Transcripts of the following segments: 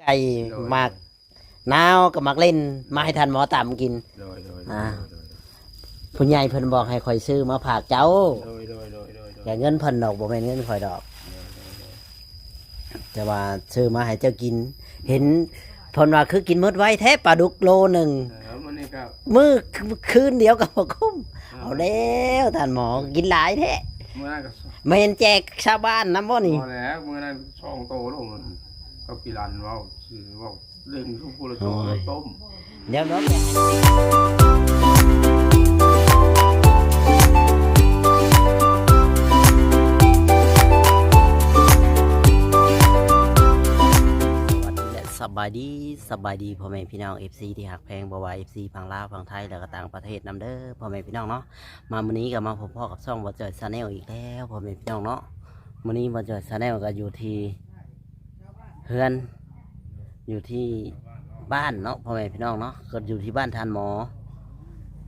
ไก่หมากนาวกับหมากเล่นมาให้ทันหมอต่ำกินผู้ใหญ่เพิ่นบอกให้คอยซื้อมาผากเจ้าอย่าเงินเพิ่นดอกบ่แม่นเงินคอยดอกแต่ว่าซื้อมาให้เจ้ากินเห็นเพิ่นว่าคือกินมื้อไว้แท้ปลาดุกโลหนึ่งมื้อคืนเดียวก็บ่คุ้มเอาแล้วท่านหมอกินหลายแท้แม่นแจกชาวบ้านนำบ่นี่พอแล้วมื้อนั้นช่องโตแล้วมันก็ปีรันเว้าชื่อเว้าเรื่องทุกผู้ละตัวต้มเดี๋ยวน้องสบายดีพ่อแม่พี่น้อง FC ที่หักแพงบ่ว่า FC ฝั่งลาวฝั่งไทยแล้วก็ต่างประเทศนำเด้อพ่อแม่พี่น้องเนาะมามื้อนี้ก็มาพบพ่อกับช่องบ่จ่อย Channel อีกแล้วพ่อแม่พี่น้องเนาะมื้อนี้บ่จ่อย Channel ก็อยู่ที่เฮือนอยู่ที่บ้านเนาะพ่อแม่พี่น้องเนาะก็อยู่ที่บ้านทานหมอ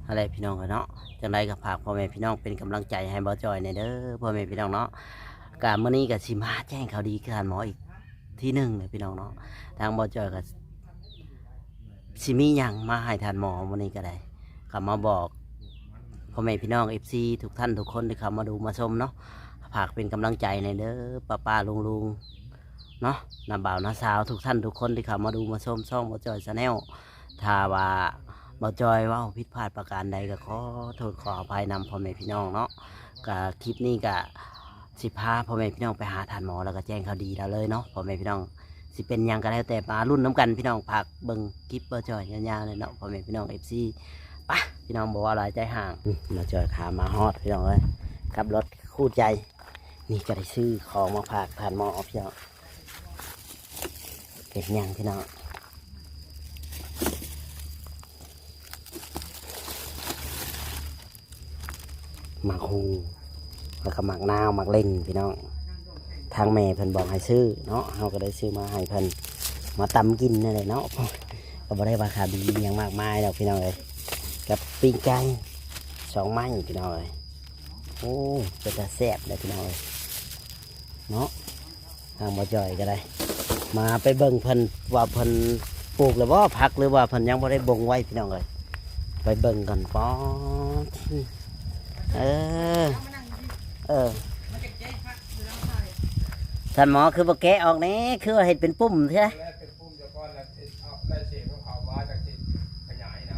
อะไรพี่น้องกันเนาะจังไรก็ฝากพ่อแม่พี่น้องเป็นกำลังใจให้บ่จ่อยในเด้อพ่อแม่พี่น้องเนาะกะมื้อนี้ก็สิมาแจ้งข่าวดีกับทานหมออีกที่หนึ่งเลยพี่น้องเนาะทางบ่จ่อยก็สิมีหยังมาให้ทานหมอมื้อนี้ก็ได้ก็มาบอกพ่อแม่พี่น้อง FC ทุกท่านทุกคนที่เข้ามาดูมาชมเนาะฝากเป็นกำลังใจในเด้อป้าลุงเนาะน้าบ่าวน้าสาวทุกท่านทุกคนที่เข้ามาดูมาชมช่องบ่จ่อย Channel ถ้าว่าบ่จ่อยว่าผิดพลาดประการใดก็ขอโทษขออภัยนำพ่อแม่พี่น้องเนาะก็คลิปนี้ก็สิพาพ่อแม่พี่น้องไปหาทานหมอแล้วก็แจ้งข่าวดีแล้วเลยเนาะพ่อแม่พี่น้องสิเป็นยังก็แล้วแต่มารุ่นน้ำกันพี่น้องผักเบิ่งคลิปบ่จ่อยยาวๆเลยเนาะพ่อแม่พี่น้อง FC ไปพี่น้องบอกว่าหลายใจห่างบ่จ่อยขามาฮอดพี่น้องเลยขับรถคู่ใจนี่ก็ได้ซื้อของมาฝากทานหมอพี่น้องเป็นยังพี่น้องหมากฮูแล้วก็หมากนาวหมากเล่นพี่น้องทางแม่เพิ่นบอกให้ซื้อเนาะเราก็ได้ซื้อมาให้เพิ่นมาตำกินนั่นแหละเนาะก็บ่ได้ราคาดีอย่างมากมายหรอกพี่น้องเลยกับปิ้งไก่2 ไม้พี่น้องเลยโอ้เป็นตาแซ่บเลยพี่น้องเลยเนาะทางบ่จ่อยก็ได้มาไปเบิ่งเพิ่นว่าเพิ่นปลูกหรือว่าผักหรือว่าเพิ่นยังบ่ได้บ่งไว้พี่น้องเลยไปเบิ่งกันป๊อดท่านหมอคือบ่แกะออกนี่คือว่าเห็ดเป็นปุ่มใช่ไหม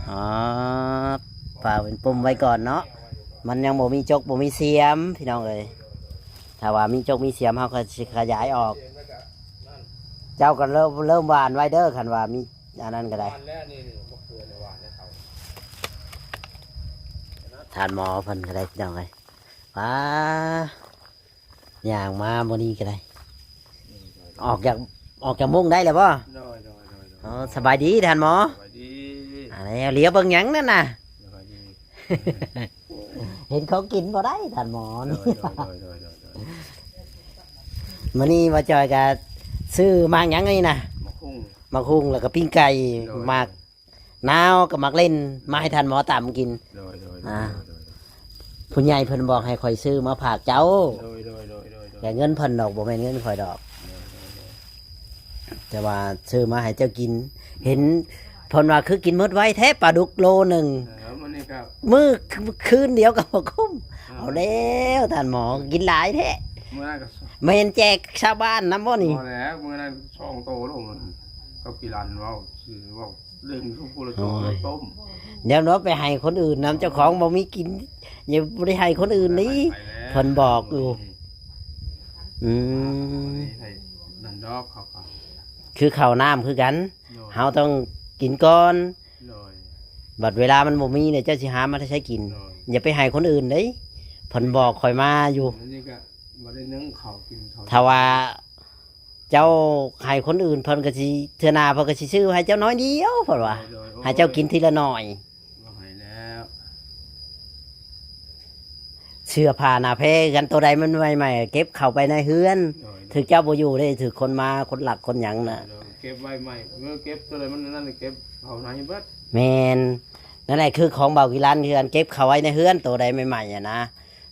อ๋อฝ่าเป็นปุ่มไว้ก่อนเนาะมันยังบ่มีจกบ่มีเสียมพี่น้องเลยถ้าว่ามีจกมีเสียมเขาก็สิขยายออกเจ้าก็เริ่มหวานไว้เด้อคันว่ามีอันนั้นก็ได้ท่านหมอเพิ่นก็ได้พี่น้องเลยป้าอย่างมาโมนี้ก็ได้ออกจากมุ้งได้แล้วป่ะสบายดีท่านหมออะไรเหลียวเบิ่งหยังนั่นน่ะเห็นเขากินบ่ได้ท่านหมอนี่มื้อนี้มาจอยกับซื้อมากหยังนี่นะมาคุ้งแล้วก็ปิ้งไก่มากนาวกับมากเล่นมาให้ท่านหมอต่ำกินผู้ใหญ่เพิ่นบอกให้คอยซื้อมาผากเจ้าอย่าเงินเพิ่นดอกบ่แม่นเงินคอยดอกแต่ว่าซื้อมาให้เจ้ากินเห็นเพิ่นว่าคือกินมื้อไว้แท้ปลาดุกโลหนึ่งมื้อคืนเดียวก็บ่คุ้มเอาแล้วท่านหมอกินหลายแท้แม่นแจกชาวบ้านนำบ่นี่พอแล้วมื้อนั้นช่องโตแล้วมันก็ปีรันเว้าชื่อเว้าเรื่องทุกผู้ละตัวต้มเดี๋ยวเนาะไปให้คนอื่นนำเจ้าของบ่มีกินอย่าบ่ได้ให้คนอื่นนี่เพิ่นบอกอยู่คือข้าวน้ำคือกันเฮาต้องกินก่อนบัดเวลามันบ่มีเนี่ยเจ้าสิหามาใช้กินอย่าไปให้คนอื่นเด้เพิ่นบอกข่อยมาอยู่ถ้าว่าเจ้าให้คนอื่นเพิ่นก็สิเทื่อหน้าเพิ่นก็สิซื้อให้เจ้าน้อยเดียวเพิ่นว่าให้เจ้ากินทีละน้อยเสื้อผ้าหน้าแพรกันตัวใดมันใหม่ๆเก็บเข้าไปในเฮือนถือเจ้าบ่อยู่ได้ถือคนมาคนหลักคนหยังน่ะเก็บไว้ใหม่เมื่อเก็บตัวใดมันนั่นเก็บเอาไหนเบิดแม่นนั่นแหละคือของเบากีฬานเฮือนเก็บเข้าไว้ในเฮือนตัวใดใหม่ๆอ่ะนะ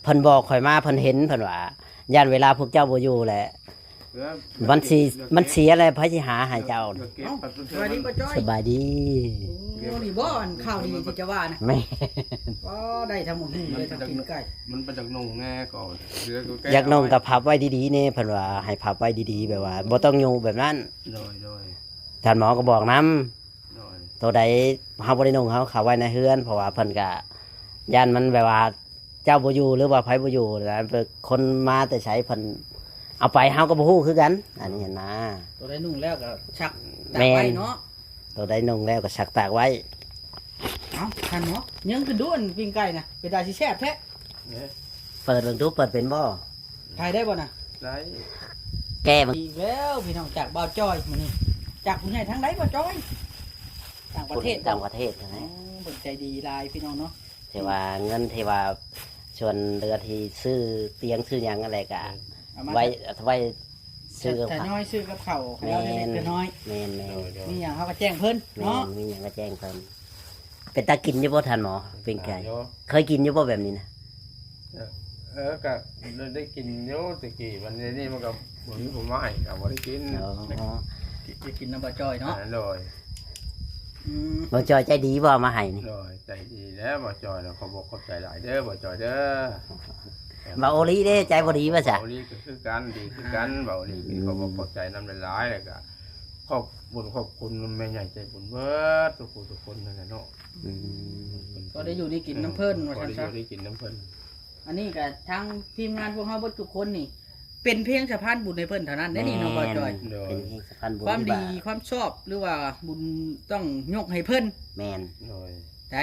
เพิ่นบอกข่อยมาเพิ่นเห็นเพิ่นว่าย่านเวลาพวกเจ้าบ่อยู่แหละ มันสิมันเสียอะไรพระสิหาให้เจ้า เดี๋ยวเก็บปัดเทื่ สวัสดีป้าจ้อย สบายดี โอ้นี่บ่อันข้าวดีที่จะว่านะ แม่ ก็ได้ทั้งหมดนี่เลยทั้งกินไก่ มันไปจากนงแง่ก่อนเดี๋วแ อยากนงกับพับไว้ดีๆนี่เพิ่นว่าให้พับไว้ดีๆแบบว่าบ่ต้องอยู่แบบนั้น โดยโดย ท่านหมอก็บอกนํ โดย ตัวใดเฮาบ่ได้นงเฮาเข้าไว้ในเฮือน เพราะว่าเพิ่นก็ย่านมันแบบว่าเจ้าบ่อยู่หรือว่าไผบ่อยู่แล้วคนมาแต่ใช้เพิ่นเอาไปเฮาก็บ่ฮู้คือกัน อันนี้เห็นนะ ตัวได้นุ่งแล้วก็ชักตา แม่น ไว้เนาะ ตัวใดนงแล้วก็ชักตากไว้ เอ้าทันเนาะยังคือด้วนปิ้งไก่นะเป็นตาสิแซ่บแท้ เนี่ย เปิดเบิ่งดูเปิดเป็นบ่ ถ่ายได้บ่น่ะ ได้ แก้มัน อีกแล้วพี่น้องจากบ่าวจ้อยมื้อนี้จากผู้ใหญ่ทั้งใดบ่าวจ้อยต่างประเทศ ต่างประเทศ อ๋ นะ อเบิ่งใจดีหลายพี่น้องเนาะ ที่ว่าเงินที่ว่าชวนเรือที่ซื้อเตียงซื้อหยังอะไรก็ เอามา ไว้ซื้อกับ แต่ ข้าว น้อยซื้อกับข้าวให้เราเล็กๆน้อย แม่น โดยโดย ๆนี่หยังเฮาก็แจ้งเพิ่น แม่ เนาะ นมีหยังก็แจ้งเพิ่นเป็นตากินอยู่บ่ทันหมอเป็นไก่ โย เคยกินอยู่บ่แบบนี้นะ ก็ได้กินโยตะกี้วันนี้มันก็บ่มีผมมาให้ก็บ่ได้กิน อ๋อ จะกินน้ำบ่าวจ้อยเนาะ โดย อืม บ่จอยใจดีบ่เอามาให้นี่ โดยใจดีแล้วบ่จอยแล้วเขาบอกขอบใจหลายเด้อบ่จอยเด้อ บ่โอลีเด้ใจบ่ดีว่าซะ เบาลีก็คือกันดีคือกันเบาลีเขาบอกขอบใจนำหลายๆแล้วก็ขอบบุญขอบคุณแม่ใหญ่ใจบุญเบิดทุกคนนั่นแหละเนาะ อืม ก็ได้อยู่ได้กินน้ำเพิ่นว่า ก็ ซั่น ได้อ ซะ ยู่ได้กินน้ำเพิ่น อันนี้ก็ทางทีมงานพวกเขาเบิดทุกคนนี่ เป็นเพียงสะพานบุญในเพิ่นเท่านั้นได้นี่น้องบ่าวจอย โดย เป็นที่สำคัญบุญ ความ ที่ ดี ว่า ความชอบหรือว่าบุญต้องยกให้เพิ่น แม่น โดย ได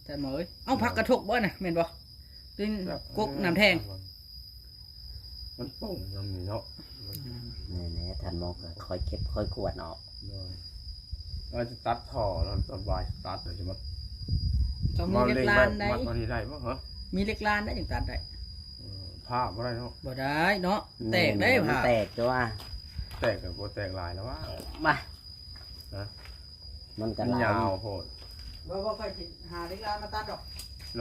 ท่านหมอเอ้ยเอาผักกระทกบ่น่ะแม่นบ่ตึ้งกกน้ำแทง มันโป่งยังมีเนาะ นี่แหละท่านหมอก็คอยเก็บคอยกวดออก โดยเราจะตัดท่อแล้วตอนบ่ายตัดเลยใช่ไหม ต้องมีเล็กลานได้ มัดนี่ได้ป่ะเหรอ มีเล็กลานได้จังตัดได้ ผ้าบ่ได้เนาะ บ่ได้เนาะแตกได้ มัน ผ่า แตกตัว แตกกับโบแตกหลายแล้วว่า มา ฮะ มันก็ มัน หลาย าวโหด บ่ค่อยสิหาเล็กลานมาตัดดอก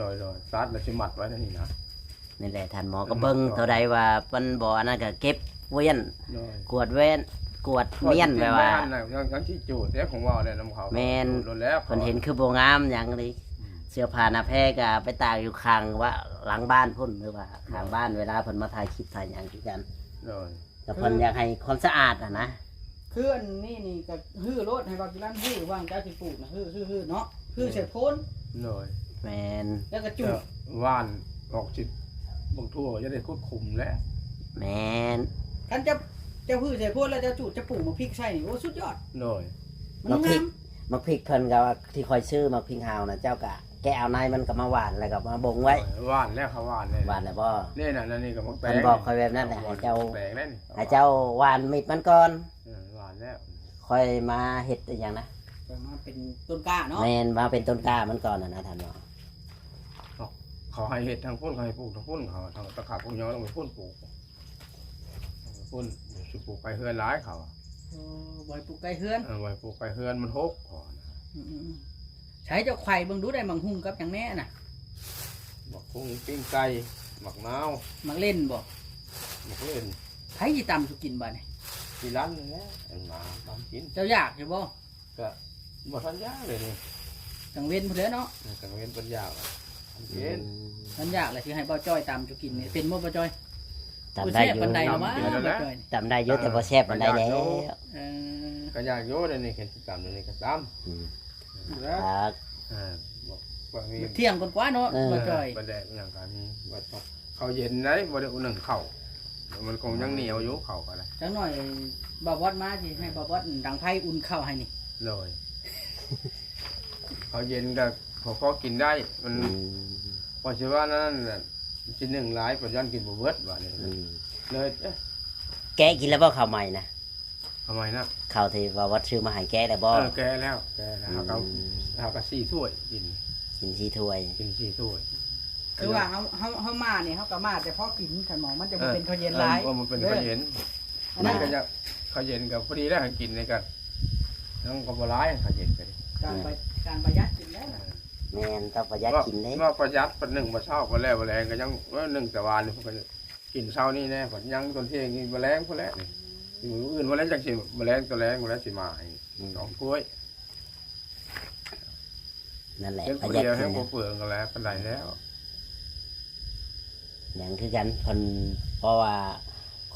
ลอยตัดแล้วชิมัดไว้ที่นี่นะ นี่แหละท่านหมอก็เบิ่งเท่าใดว่าเพิ่นบ่อันนั้นก็เก็บเวียน ลอย กวดเวียนกวดเมียนแบบว่า ยังที่จูดเนี่ยของว่าเนี่ยน้ำเขา แม่น โดนแล้ว เพิ่นเห็นคือบ่งามหยังเลยเสื้อผ้าหน้าแพรก็ไปตากอยู่ข้างว่าหลังบ้านพุ่นหรือว่าข้างบ้านเวลาเพิ่นมาถ่ายคลิปถ่ายหยังคือกัน ลอย แต่เพิ่นอยากให้ความสะอาดอ่ะนะ คืออันนี้นี่ก็ฮื้อรถให้บ่าวกิรันฮื้อว่างเจ้าสิปลูกนะฮื้อเนาะฮื้อใส่โพน ลอย แม่น แล้วก็จุ จะ ด ว่านออกจิตบางทั่วจะได้ควบคุมแล้ว แม่น กันจะฮื้อใส่โพนแล้วจะจุดจะปลูกมะพริกใส่นี่โอ้สุดยอด ลอย มัน มักพริ งาก ม มักพริกเพิ่นก็ว่าที่คอยซื้อมักพริกหาวนะเจ้าก็แกะเอาในมันก็มาหวานแล้วก็มาบ่งไว้ ว่านแล้วเขาว่านเลย หวานแล้วบ่ นี่น่ะนี่ก็มันแปล เพิ่นบอกคอยแบบนั้นแหละให้เจ้า แปลงแล้วนี่ ให้เจ้าหวานมิดมันก่อน หวานแล้ว ค่อยมาเฮ็ดอีหยังนะ จะมาเป็นต้นกล้าเนาะ แม่นมาเป็นต้นกล้ามันก่อนนะท่านหมอ เขาให้เห็ดทางพุ่นเขาให้ปลูกทางพุ่นเขาทางตะขาบพวกย้อนต้องไปพุ่นปลูกพุ่นสิปลูกไปเฮือนร้ายเขา โอ้บ่อยปลูกไก่เฮือน ไว้ปลูกไปเฮือนมันหกก่อน อืมๆใช้เจ้าไข่เบิ่งดูได้มังหุงกับอย่างแน่น่ะ บักพุ่งปิ้งไก่หมักนาว มักเล่นบ่ หมักเล่น ไผสิตำสุกินบ่เนี่ย ที่ร้านนี่แหละอันมาตามกิน เจ้าอยากใช่บ่ ก็บ่ทันยากเลยนี่ จังเว้นพุ่นแหล้วเนาะ กันเว้นปัญญาทำกิน มันอยากแหละสิให้บ่จ้อยตำสุกินนี่เป็นบ่บ่จ้อย จำได้อยู่ บ่แซ่บปานใดหรอวะบ่จ้อยนี่ จำได้อยู่แต่บ่แซ่บปานใดแล้ว เออ ก็อยากโยนนี่เห็นตามนี่ก็ตาม อืม แล้ว ครับ บอกว่ามี เที่ยงก่อนกว่าเนาะบ่จ้อย ประเด็นอย่างการนี้ว่าเขาเย็นไหนบ่ได้อุ่นหนึ่งเข่ามันคงยังเหนียวอยู่เข่าก็ได้ จังหน่อยบ่บอดมาสิให้บ่บอดดังไผอุ่นข้าวให้นี่ เลย เขาเย็นก็พอกินได้มัน อืม พอชื่อว่านั่นชิ้นหนึ่งหลายปัจจุบันกินบ่เบิดว่านี่ อืม เลย แกะกินแล้วบ่ข้าวใหม่นะ ทำไมนะ ข้าวที่ว่าวัดชื่อมาให้แกะได้บ่ แกแล้วเขาก็4ถ้วยกิน กินที่ถ้วย กิน4ถ้วย คือว่าเฮามานี่เฮาก็มาแต่พอกินคันหมอมันจะบ่เป็นข้าวเย็นหลาย มันเป็นข้าวเย็น อัน มั นั้น น ก็จะข้าวเย็นกับพอดีแล้วกินในกันต้องก็บ่ร้ายข้าวเย็นกัน การประหยัดกินแล้วนะ แม่นต้องประหยัดกินเด้ ว่าประหยัดปันหนึ่งมาเช้าก็แล้วแรงก็ยังว่าหนึ่งแต่วานนี่พวกก็กินเช้านี่แน่ผลยังตอนเที่ยงนี่แรงพวกแล้วนี่ มื้ออื่นบ่แล้วจังสิบ่แลงตัวแรงบ่แล้วสิมาให้สองถ้วย นั่นแหละ เพิ่น ประ ผู้ หยัด เดียวให้ ขึ้น บ่ นะ เปลืองกันแล้วปานใดแล้ว อย่างคือกันเพิ่นเพราะว่า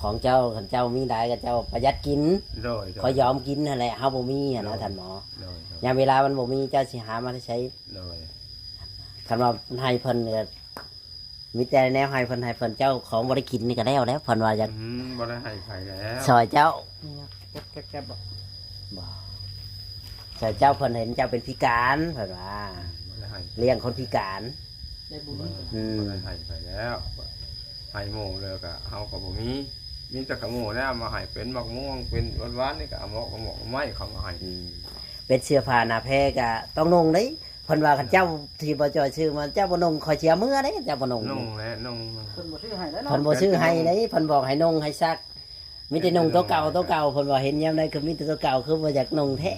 ของเจ้าคันเจ้ามีได้ก็เจ้าประหยัดกิน โดย ขอยอมกินนั่นแหละเฮาบ่มีอะนะท่านหมอ โดย ยามเวลามันบ่มีเจ้าสิหามาได้ใช้ โดย คันว่าให้เพิ่นก็มีแต่แนวให้เพิ่นเจ้าของบ่ได้กินนี่ก็แล้วเพิ่นว่าอยาก บ่ได้ให้ไผแล้ว ซอยเจ้า แก๊บๆบ่ บ่ซอยเจ้าเพิ่นเห็นเจ้าเป็นพิการเพิ่นว่า บ่ได้ให้ เลี้ยงคนพิการ ได้บุญ อืม บ่ได้ให้ไผแล้วให้หมู่เลยก็เฮาก็บ่มีแต่ขโมยแล้วมาให้เป็นมะม่วงเป็นหวานๆนี่ก็เอาหมอกไม้เขามาให้ อืมเป็นเสื้อผ้าหน้าแพรก็ต้องนุ่งเด้เพิ่นว่าคันเจ้าที่บ่จอยชื่อมาเจ้าบ่นุ่งขอยเสียมือเด้เจ้าบ่นุ่ง นุ่งและนุ่ง เพิ่นบ่ซื้อให้แล้ว เพิ่น เนาะ บ่ซื้อให้เด้เพิ่นบอกให้นุ่งให้ซักมีแต่นุ่งตัวเก่าเพิ่นว่าเห็นยามใดคือมีแต่ตัวเก่าคือบ่อยากนุ่งแท้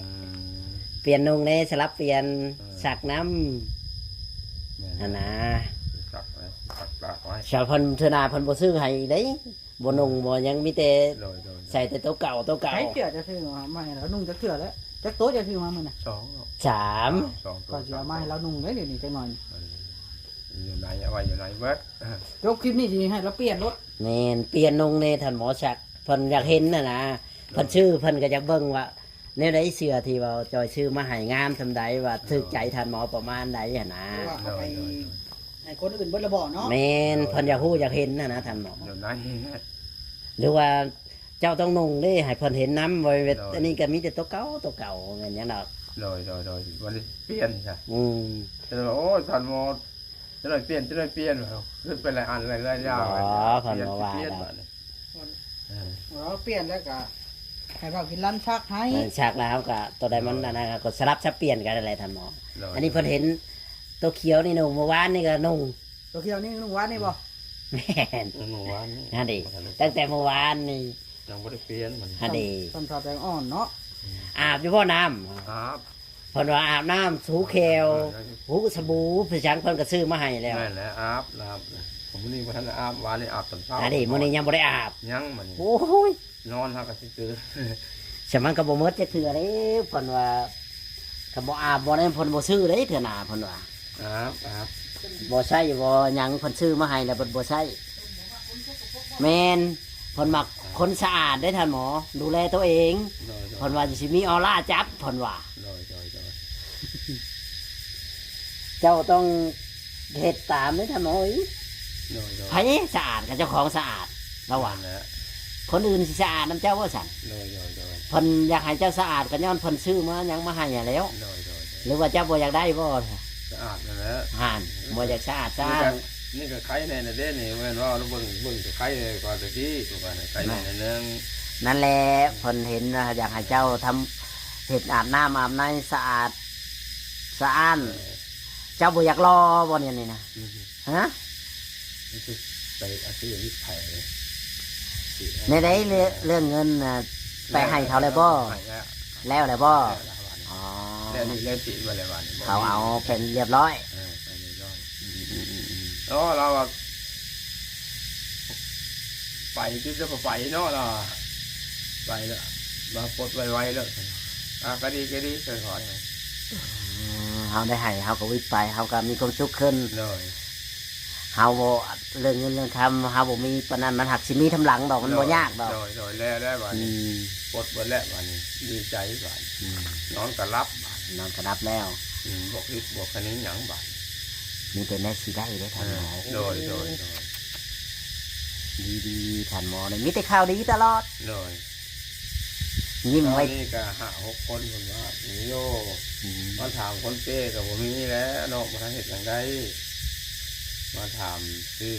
เปลี่ยนนุ่งแน่สลับเปลี่ยนซักน้ำนั่นนะ สักไว้สักปากไว้ ชาวเพิ่นเทื่อหน้าเพิ่นบ่ซื้อให้เด้บ่นุ่งบ่หยังมีแต่ โดย ใส่แต่ตัวเก่า ใช้เสื้อจะซื้อมาให้แล้วนุ่งจักเสื้อแล้วจักโต๊ะจะซื้อมามื้อน่ะ สอง สาม สอง ก็สิเอามาให้เรานุ่งได้เดี๋ยวนี้จังหน่อย อยู่ไหนเอาไว้อยู่ไหนเบิด ยกคลิปนี้สิให้เราเปลี่ยนรถ แม่นเปลี่ยนนุ่งในท่านหมอชักเพิ่นอยากเห็นน่ะนะเพิ่นชื่อเพิ่นก็อยากเบิ่งว่าแนวใดเสื้อที่ว่าจอยชื่อมาให้งามซำใดว่าถูกใจท่านหมอประมาณใดหั่นนะ ว่าเอาไปให้คนอื่นเบิดละบ่เนาะ แม่นเพิ่นอยากฮู้อยากเห็นน่ะนะท่านหมอ อยู่ไหน หรือว่าเจ้าต้องนุ่งเด้ให้เพิ่นเห็นน้ำไว้เวท โดย อันนี้ก็มีแต่ตัวเก่าแม่นหยังดอก โดยวันนี้เปลี่ยนใช่ อืม จะเลยโอ้ทันหมดจะเลยเปลี่ยนขึ้นไปหลายอันหลายอย่างเปลี่ยน เราเปลี่ยนแล้วก็ให้ว่ากินร้านชักให้ ฉากแล้วก็ตัวใดมันนั่นนะก็สลับสับเปลี่ยนกันอะไรท่านหมอ อันนี้เพิ่นเห็นตัวเขียวนี่นุ่งเมื่อวานนี่ก็นุ่ง ตัวเขียวนี่นุ่งหวานนี่บ่ แม่น หนูวัน นั่นดิตั้งแต่เมื่อวานนี่ ยังไม่ได้เปลี่ยนมัน ฮันดี ต้นชาแตงอ่อนเนาะ อาบอยู่บ่น้ำ ครับ เพิ่นว่าอาบน้ำถูแควหูสบู่พี่ช้างเพิ่นก็ซื้อมาให้แล้ว นั่นแหละอาบน้ำผมนี่วันนั้นอาบวันนี้อาบตอนเช้า อันนี้มื้อนี้ยังบ่ได้อาบ ยังมัน โอ้ย นอนฮักกันซื้อ ฉะมันก็บ่หมดจักเทื่อเด้เพิ่นว่าก็บ่อาบบ่ได้เพิ่นบ่ซื้อเด้เทื่อหน้าเพิ่นว่า อาบ บ่ใช่บ่หยังเพิ่นซื้อมาให้แล้วเพิ่นบ่ใช่แม่นเพิ่นมักคนสะอาดได้ท่านหมอ ดูแลตัวเอง โดย เพิ่นว่าสิมีออร่าจับเพิ่นว่า โดย เจ้าต้องเฮ็ดตามเด้ท่านหมอเอ้ย โดย ไผสะอาดกับเจ้าของสะอาดระหว่าง นะ คนอื่นสิสะอาดนํเจ้าว่าซั่น โดย เพิ่นอยากให้เจ้าสะอาดก็ย้อนเพิ่นซื้อมาหยังมาให้อะแล้ว หรือว่าเจ้าบ่อยากได้บ่ สะอาดนั่นแหละ ห่านบ่อยากสะอาดจ้า นี่ก็ไข่ในเด้นี่เว้นว่าเราเบิ่งไข่ก่อนตะกี้ตัวกันไข่ในนึง นั่นแหละเพิ่นเห็นว่าอยากให้เจ้าทำเฮ็ดอาบน้ำอาบในสะอาดสะอ้านเจ้าบ่อยากรอบ่เนี่ยนี่นะฮะ นี่คือไปอาชีพวิไผ่ ในได้เรื่องเงินน่ะไปให้เขาแล้วบ่แล้วแล้วบ่อ๋อ แล้วนี่เล่นสีมาเลยวัน เขาเอาเป็นเรียบร้อย ไปเรียบร้อยแล้วเราไปที่จะไปเนาะเราไปแล้วมาปลดไวๆแล้วก็ดีค่อย เฮาได้ให้เฮาก็วิทย์ไปเฮาก็มีความสุขขึ้น ๆเลย เฮาบ่เรื่องเงินเรื่องคำเฮาบ่มีปานนั้นมันหักสิมีทำหลังดอกมันบ่ยากดอก โดยแล้ววัน อื นี้ ม ปลดวันแล้ววันนี้ดีใจวันนอนก็รับ นอนก็รับแล้ว บอกอีกบอกคันนี้หยังบัด มีแต่แน่สิได้ได้ท่านหมอ โดย ดีท่านหมอนี่มีแต่ข่าวดีตลอด โดย ยิ้มไว้ นี่ก็5-6 คนคนว่านี่โย อืม มาถามคนเป้กับผมมีแล้วเนาะมาทำเหตุอย่างไรมาถามชื่อ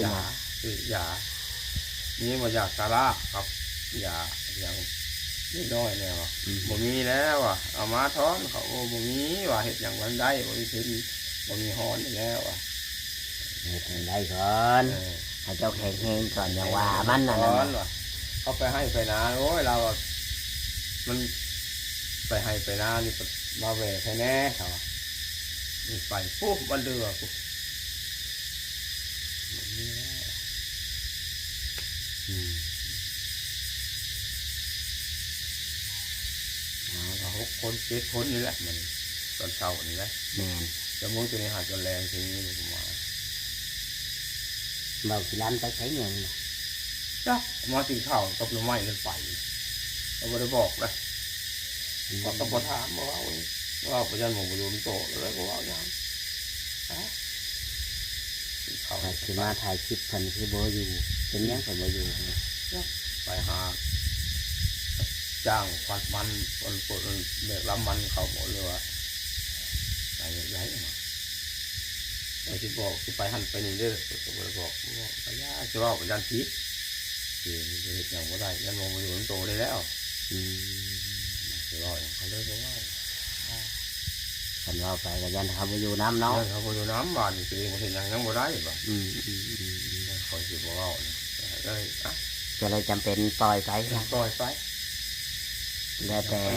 ยาชื่อยานี่มาจากสาระกับยาอย่างนิดน้อยเนี่ยว่ะบ่มีแล้วว่ะเอามาท้อนเขาบ่มีว่ะเหตุอย่างวันได้บ่มีขึ้นบ่มีฮอนแล้วว่ะ เฮ็ดให้ได้ก่อนให้เจ้าแข็งแรงก่อนอย่าว่ามันน่ะ ร้อน นะ ว่ะเขาไปให้ไปนาโอ้ยเราอะมันไปให้ไปนานี่มาแหวกให้แน่เขาว่านี่ไปปุ๊บมันเดือปุ๊บบ่มีแล้ว อืม คน7 คนนี่แหละมันตอนเช้านี่แหละ แม่น จะมุ่งตัวนี้หาจนแรงทีนี้ผมว่า เบาสิลันไปใช้เงิน จ้ะมากินข้าวกับหน่อไม้นั่นไปเราไม่ได้บอกนะบอกกับประธานบอกว่าประยันหมองประโยชน์โตแล้วก็ว่าอย่างกินข้าว ถ้าสิมาถ่ายคลิปเพิ่นคือบ่อยู่เป็นหยังก็บ่อยู่ ไปหาจ้างฟัดมันคนเด็กรับมันเขาหมดเลยว่าไปใหญ่มาไอ้ที่บอกที่ไปหันไปนี่เด้อตัวบอกบอกไปยาจะว่าประยันพิษเกี่ยวกับเหตุอย่างว่าได้ยันมองประโยชน์โตได้แล้ว อืม จะว่าอย่างเขาเลยบอกว่า คันเว้าไปก็ยันเขาบ่อยู่น้ำเนาะ เขาบอกอยู่น้ำบานตัวเองมาเห็นอย่างยังบ่ได้บ่ อืม คอยสิบอกว่าก็เลยอ่ะ ก็เลยจำเป็นปล่อยไปนะ ปล่อยไป แล้วแต่ ไป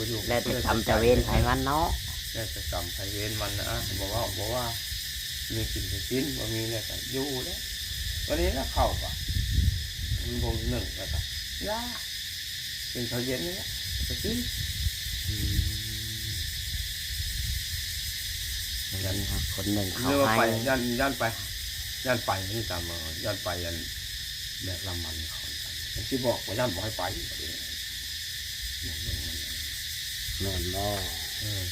อยู่ แล้วแต่ทำจะเวรไผมันเนาะ แล้วแต่กรรมไผเวรมันนะบอกว่ามีกินจะกินว่ามีเนี่ยก็อยู่แล้ววันนี้นะเข้าป่ะมันบ่หนึ่งแล้วก็ย่าเป็นข้าวเย็นนี่แหละจะกิน ยันครับคนหนึ่งเขา เรือว่า ให้ ไปยันไปนี่ตามมายันไปยันแบบลำมันเขาที่บอกว่ายันบอกให้ไปบอกเอง แม่นบ่ เออ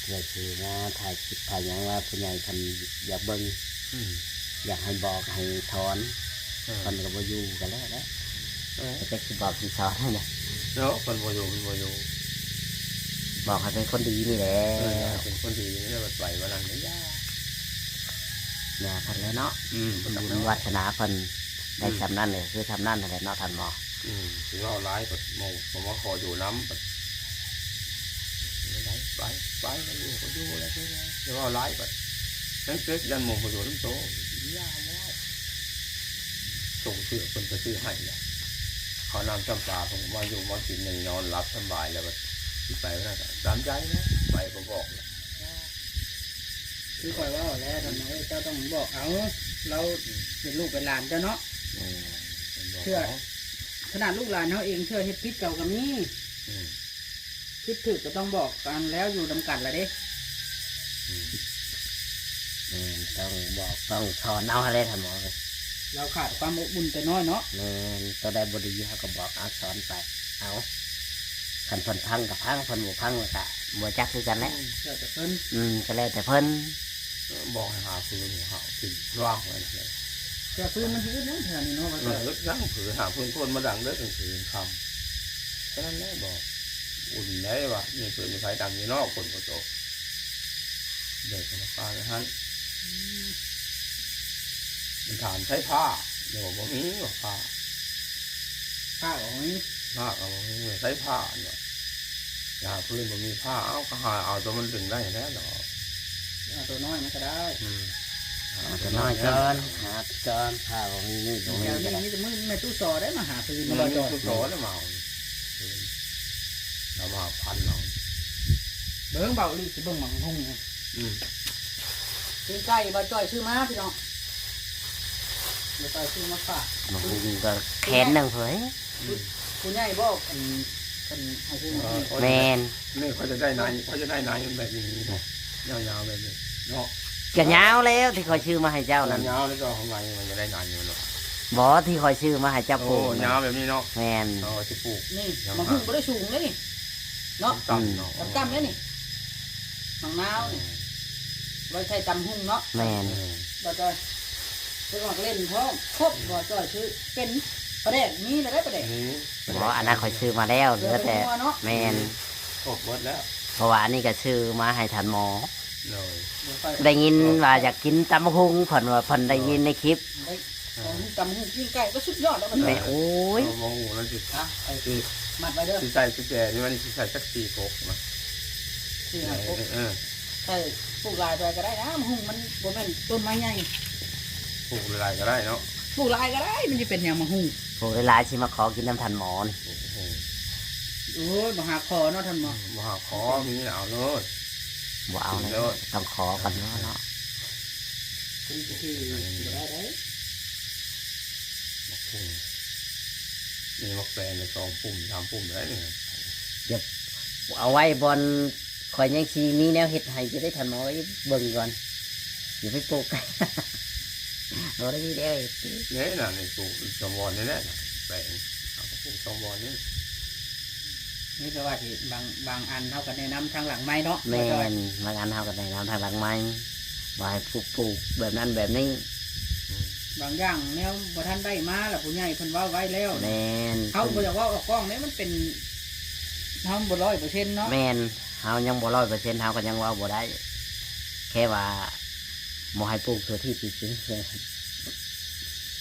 เพื่อคือว่าถ่ายคลิปถ่ายหยังว่าผู้ใหญ่เพิ่นอยากเบิ่ง อืม อยากให้บอกให้ถอน เออ เพิ่นก็บ่อยู่กันแล้วนะ เออ แต่สิบอกสิสอนนั่นน่ะ เนาะคนบ่อยู่มันบ่อยู่ บอกให้เป็นคนดีนี่แหละ เป็นคนดีนี่แหละไปวันนั้นไม่ยาก เนี่ยเพิ่นแล้วเนาะ มัน บุญวัฒนาเพิ่นได้ทำนั่นเลยคือทำนั่นนั่นแหละเนาะท่านหมอ ถือว่าร้ายกับโมผมว่าขออยู่น้ำแบบไปก็อยู่แล้วถือว่าร้ายแบบนั่นเซ็กยันโมประโยชน์น้ำโตยากมากส่งเสือคนจะซื้อให้เนี่ยเขานำจำปาผมมาอยู่มากินอย่างนอนรับสบายแล้วแบบไปไม่ได้ตามใจนะไปก็บอกเลย คือคอยว่าแล้วทำไมเจ้าต้องบอกเอาเราเป็นลูกเป็นหลานเจ้าเนาะ เชื่อ ขนาดลูกหลานเขาเองเชื่อเฮ็ดพิษเก่ากับนี้คิดถึกก็ต้องบอกกันแล้วอยู่ดำกันละเด้ แม่นต้องบอกต้องสอนเอาอะไรท่านหมอเลย เราขาดความอบอุ่นแต่น้อยเนาะ แม่นตัวได้บ่ดีเขาก็บอกเอาสอนไปเอาคันเพิ่นพังกับพังเพิ่นบ่พังก็บ่จักคือกันแหละ เชื่อแต่เพิ่น ก็แล้วแต่เพิ่น บอกให้หาฟืนหากินร่างไว้เลย เชื่อพื้นมันยืดนะแถวนี้เนาะว่า เลิกยังผือหาฟืนคนมาดังเลิกกลางคืนคำฉะนั้นแม่บอกอุ่นได้ว่ามีฟืนมีไฟดังอยู่นอกคนก็โตเด็กมาฟ้าเลยฮะมันถามใช้ผ้าเดี๋ยวบอกมีว่าผ้า ข้าวของนี้ ผ้าเอาใช้ผ้าเนี่ยยาพื้นมันมีผ้าเอาก็หาเอาตัวมันดึงได้แล้วหรอ เอาตัวน้อยมันก็ได้ เอาแต่น้อยก่อนหาก่อนข้าวมีนี่ตรง แถ นี้ ว ก็ นี้ ได้ มีแต่มือแม่ตู้ซอได้มาหาพื้น มัน มา มี จอย ผู้โตแล้วมาเรามาพันเรา เบิ่งเบาลีสิเบิ่งหมังหงไงกินไก่บ่จอยซื้อมาพี่น้องบ่จอยซื้อมาฝาก มันก็แขนหนึงเผย ผู้ใหญ่บอกกันให้ซื้อมาให้ แม่น นี่เขาจะได้นายแบบนี้ยาวๆแบบนี้เนาะ ก็ยาวแล้วที่คอยชื่อมาให้เจ้านั่น ยาวแล้วก็ของไงมันจะได้นานอยู่เนาะ บ่ที่คอยชื่อมาให้เจ้าป โอ้ ลูก ยาวแบบนี้เนาะ แม่น เราจะปลูก นี่มังคุดบ่ได้สูงเลยนี่เนาะ ต่ำเนาะ จำเลยนี่มังนาวนี่ไว้ใช้ตำหุ่งเนาะ แม่น บ่จอยเพิ่นก็เล่นพร้อมครบบ่จอยซื้อเป็นประเด็กนี้เลยได้ประเด็ก นี้ บ่อันนั้นคอยชื่อมาแล้วเหลือแต่ เนาะ แม่น ครบหมดแล้ว เพราะว่าอันนี้ก็ชื่อมาให้ท่านหมอ เลย ได้ยินว่าอยากกินตำบักหุงเพิ่นว่าเพิ่นได้ยินในคลิป ได้ของตำหุ่งกินไก่ก็สุดยอดแล้วมัน แม่โอ้ย มองหูนั่นสิ นะไอ้ที่มัดไว้เด้อ สิใส่สิแก่นี่มันสิใส่สัก4 กนะ ที่ให้พวก เออ ใช่ปลูกลายไปก็ได้นะมังหุ่งมันบ่แม่นต้นไม้ใหญ่ ปลูกอะไรก็ได้เนาะ ปลูกลายก็ได้มันจะเป็นอย่างมังหุ่ง ผู้หลายๆสิมาขอกินน้ำท่านหมอนี่ โอ้ยบ่หาคอเนาะท่านหมอ มหาขอมีเอาเลย บ่เอาเลยต้องขอกันเนาะเนาะ คุณที่บ่ได้ได้ มีมักแปลงใน2 ปุ่ม 3 ปุ่มแล้วเนี่ย เอาไว้บอนคอยยังชีมีแนวเห็ดให้จะได้ทันหมอไว้เบิ่งก่อนอย่าไปปลูก เราได้มีแนวเห็ด เนี่ยน่ะในปลูกสมบอนนี่แหละน่ะแปลงเอาก็ปลูกสมบอนนี่ นี่แปลว่าที่บางอันเท่ากันแนะนำทางหลังไม้เนาะ แม่นบางอันเฮากันในน้ำทางหลังไม้ว่าให้ปลูกแบบนั้นแบบนี้ บางอย่างแนวบ่ทันได้มาแล้วผู้ใหญ่เพิ่นเว้าไว้แล้ว แม่น เขาบ่อยากเว่าออกกล้องเนี่ยมันเป็นเฮาบ่100%เนาะ แม่นเฮายังบ่100%เฮาก็ยังว่าบ่ได้ แค่ว่าบ่ให้ปลูกตัวที่จริง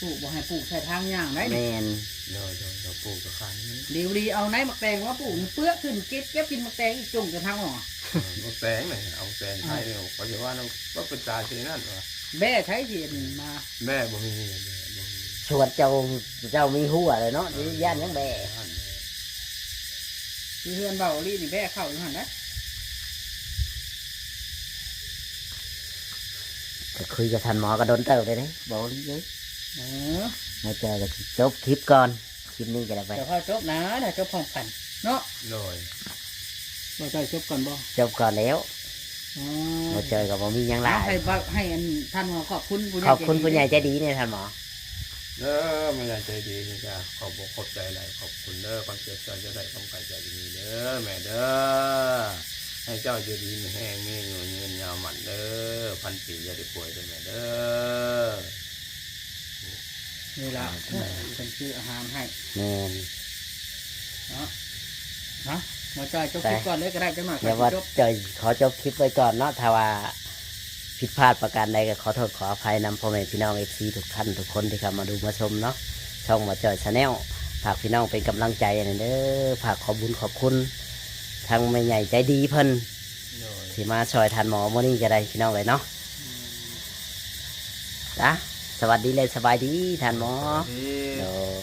ปลูกบ่ให้ปลูกใส่ทางย่างได้ ๆแม่น เดี๋ยวปลูกกับขันนี่ ดีเอาไหนมักแตงว่าปลูกเปื้อขึ้นเก็บกินมักแตงอีกจุ่มจะทางออก มักแปลงเนี่ยเอาแปลงไทยเนี่ยก็จะว่าน้องก็เป็นตาที่นั่นวะ แบ่ใช้สิมา แม่บ่มีแม่บ่มี ชวนเจ้ามีหัวเลยเนาะนี่ย่านยังแบ บ้าน คือเฮือนเบาลี่นี่แบ่เข้าอยู่หั่นนะ ก็คุยกับท่านหมอก็โดนเติบเลยเด้บอกเลย เออ มาเจอกันจบคลิปก่อนคลิปนี้ก็ได้ไป เดี๋ยวพอจบนะเดี๋ยวจบพร้อมกันเนาะ โดย บ่ใจจบก่อนบ่ จบก่อนแล้ว อ๋อ มาเจอกับผมมีหยังหลาย ให้อันท่านหมอขอบคุณผู้ใหญ่ ขอบคุณผู้ใหญ่ใจดีเนี่ยท่านหมอ เด้อแม่ใหญ่ใจดีนี่จ้ะขอบบอกขอบใจหลายขอบคุณเด้อความเสียใจจะได้ความไกลใจดีเด้อแม่เด้อให้เจ้าใจดีมีแห้งมีเงินเงินยาวหมันเด้อพันปีอย่าได้ป่วยเด้อแม่เด้อ นี่ล่ะเป็นชื่ออาหารให้ แม่น เนาะฮะหมอจ้อยจบคลิปก่อนเลยก็ได้จังหน่อย เดี๋ยวว่า จบ เจอขอจบคลิปไว้ก่อนเนาะถ้าว่าผิดพลาดประการใดก็ขอโทษขออภัยนำพ่อแม่พี่น้องFCทุกท่านทุกคนที่เข้ามาดูมาชมเนาะช่องหมอจอยชาแนลฝากพี่น้องเป็นกำลังใจหน่อยเด้อฝากขอบุญขอบคุณทางแม่ใหญ่ใจดีเพิ่น โดย ที่มาช่วยทันหมอมื่อนี้ก็ได้พี่น้องเลยเนาะจ้ะสวัสดีเลยสบายดีทันหมอ ที่ โดย